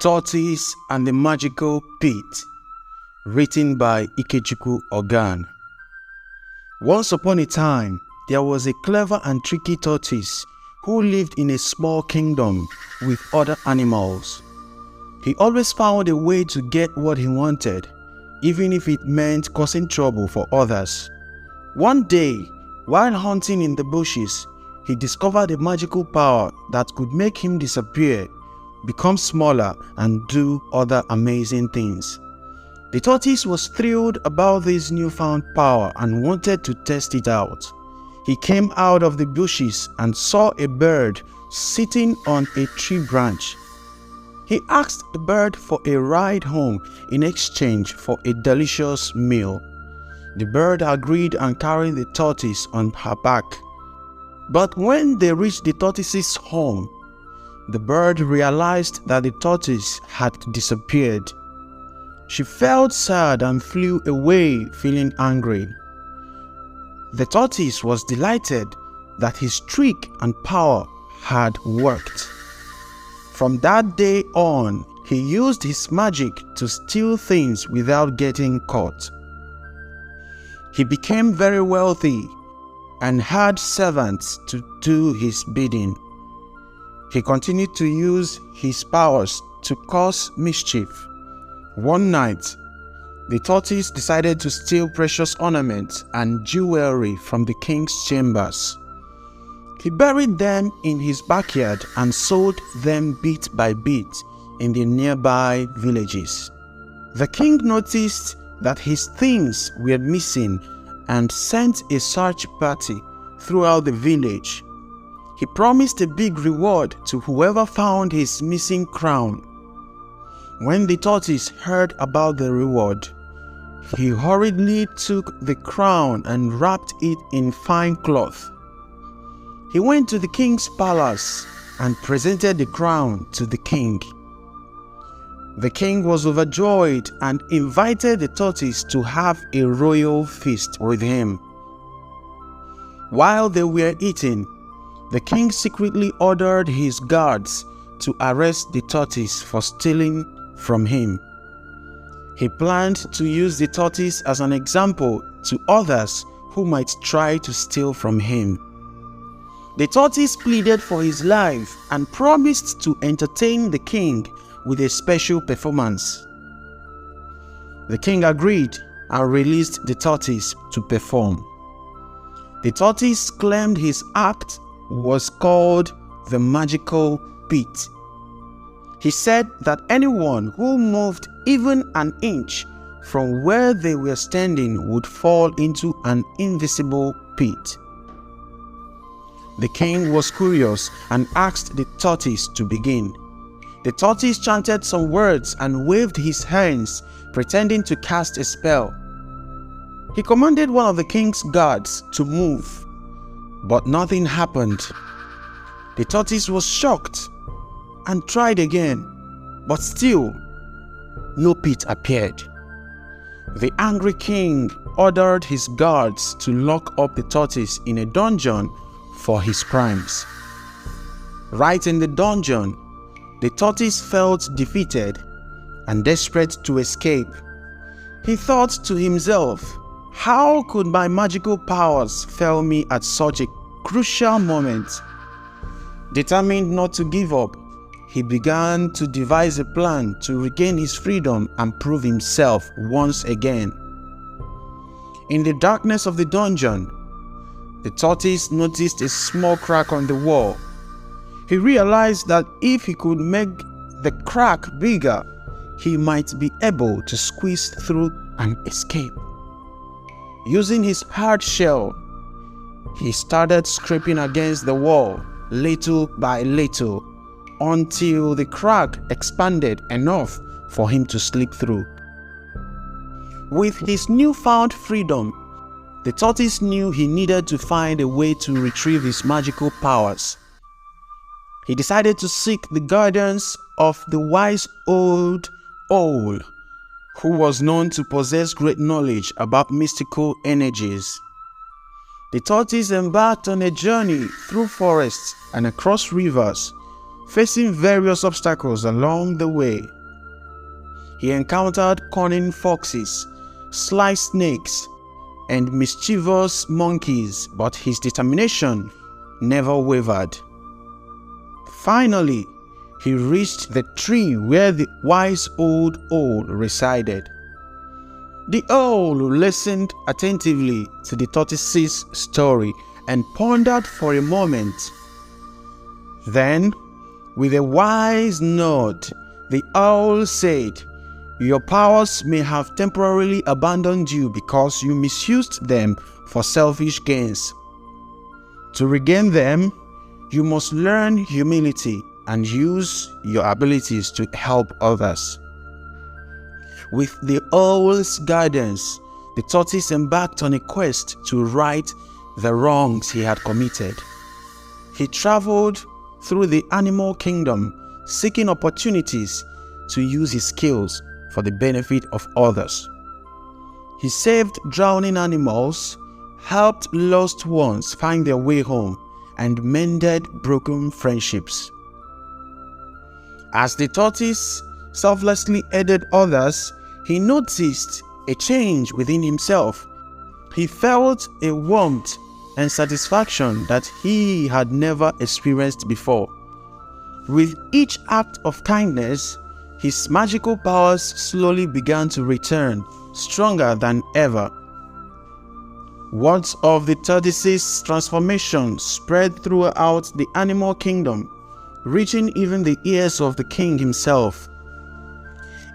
Tortoise and the Magical Pit, written by Ikechukwu Ogan. Once upon a time, there was a clever and tricky tortoise who lived in a small kingdom with other animals. He always found a way to get what he wanted, even if it meant causing trouble for others. One day, while hunting in the bushes, he discovered a magical power that could make him disappear, become smaller, and do other amazing things. The tortoise was thrilled about this newfound power and wanted to test it out. He came out of the bushes and saw a bird sitting on a tree branch. He asked the bird for a ride home in exchange for a delicious meal. The bird agreed and carried the tortoise on her back. But when they reached the tortoise's home, the bird realized that the tortoise had disappeared. She felt sad and flew away, feeling angry. The tortoise was delighted that his trick and power had worked. From that day on, he used his magic to steal things without getting caught. He became very wealthy and had servants to do his bidding. He continued to use his powers to cause mischief. One night, the tortoise decided to steal precious ornaments and jewelry from the king's chambers. He buried them in his backyard and sold them bit by bit in the nearby villages. The king noticed that his things were missing and sent a search party throughout the village. He promised a big reward to whoever found his missing crown. When the tortoise heard about the reward, he hurriedly took the crown and wrapped it in fine cloth. He went to the king's palace and presented the crown to the king. The king was overjoyed and invited the tortoise to have a royal feast with him. While they were eating, the king secretly ordered his guards to arrest the tortoise for stealing from him. He planned to use the tortoise as an example to others who might try to steal from him. The tortoise pleaded for his life and promised to entertain the king with a special performance. The king agreed and released the tortoise to perform. The tortoise claimed his act was called the Magical Pit. He said that anyone who moved even an inch from where they were standing would fall into an invisible pit. The king was curious and asked the tortoise to begin. The tortoise chanted some words and waved his hands, pretending to cast a spell. He commanded one of the king's guards to move, but nothing happened. The tortoise was shocked and tried again, but still no pit appeared. The angry king ordered his guards to lock up the tortoise in a dungeon for his crimes. Right in the dungeon, the tortoise felt defeated and desperate to escape. He thought to himself, "How could my magical powers fail me at such a crucial moment?" Determined not to give up, he began to devise a plan to regain his freedom and prove himself once again. In the darkness of the dungeon, the tortoise noticed a small crack on the wall. He realized that if he could make the crack bigger, he might be able to squeeze through and escape. Using his hard shell, he started scraping against the wall little by little until the crack expanded enough for him to slip through. With his newfound freedom, the tortoise knew he needed to find a way to retrieve his magical powers. He decided to seek the guidance of the wise old owl, who was known to possess great knowledge about mystical energies. The tortoise embarked on a journey through forests and across rivers Facing various obstacles along the way, he encountered cunning foxes, sly snakes, and mischievous monkeys, but his determination never wavered. Finally, he reached the tree where the wise old owl resided. The owl listened attentively to the tortoise's story and pondered for a moment. Then, with a wise nod, the owl said, "Your powers may have temporarily abandoned you because you misused them for selfish gains. To regain them, you must learn humility and use your abilities to help others." With the owl's guidance, the tortoise embarked on a quest to right the wrongs he had committed. He traveled through the animal kingdom, seeking opportunities to use his skills for the benefit of others. He saved drowning animals, helped lost ones find their way home, and mended broken friendships. As the tortoise selflessly aided others, he noticed a change within himself. He felt a warmth and satisfaction that he had never experienced before. With each act of kindness, his magical powers slowly began to return, stronger than ever. Words of the tortoise's transformation spread throughout the animal kingdom, reaching even the ears of the king himself.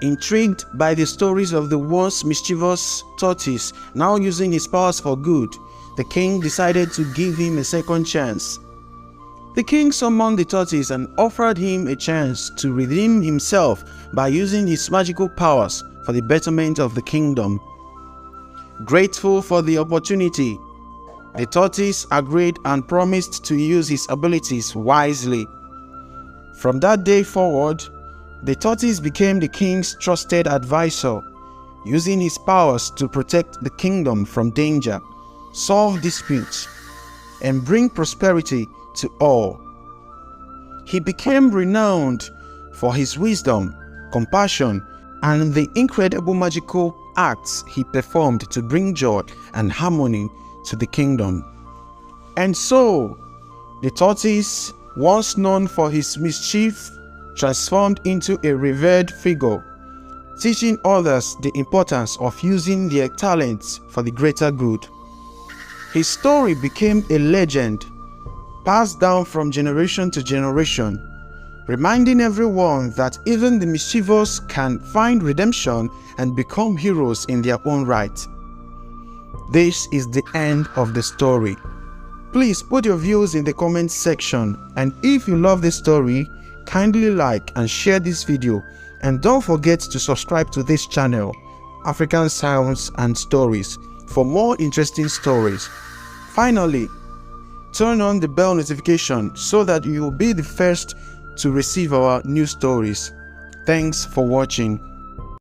Intrigued by the stories of the once mischievous tortoise now using his powers for good, the king decided to give him a second chance. The king summoned the tortoise and offered him a chance to redeem himself by using his magical powers for the betterment of the kingdom. Grateful for the opportunity, the tortoise agreed and promised to use his abilities wisely. From that day forward, the tortoise became the king's trusted advisor, using his powers to protect the kingdom from danger, solve disputes, and bring prosperity to all. He became renowned for his wisdom, compassion, and the incredible magical acts he performed to bring joy and harmony to the kingdom. And so, the tortoise, once known for his mischief, transformed into a revered figure, teaching others the importance of using their talents for the greater good. His story became a legend, passed down from generation to generation, reminding everyone that even the mischievous can find redemption and become heroes in their own right. This is the end of the story. Please put your views in the comments section, and if you love this story, kindly like and share this video, and don't forget to subscribe to this channel, African Sounds and Stories, for more interesting stories. Finally, turn on the bell notification so that you will be the first to receive our new stories. Thanks for watching.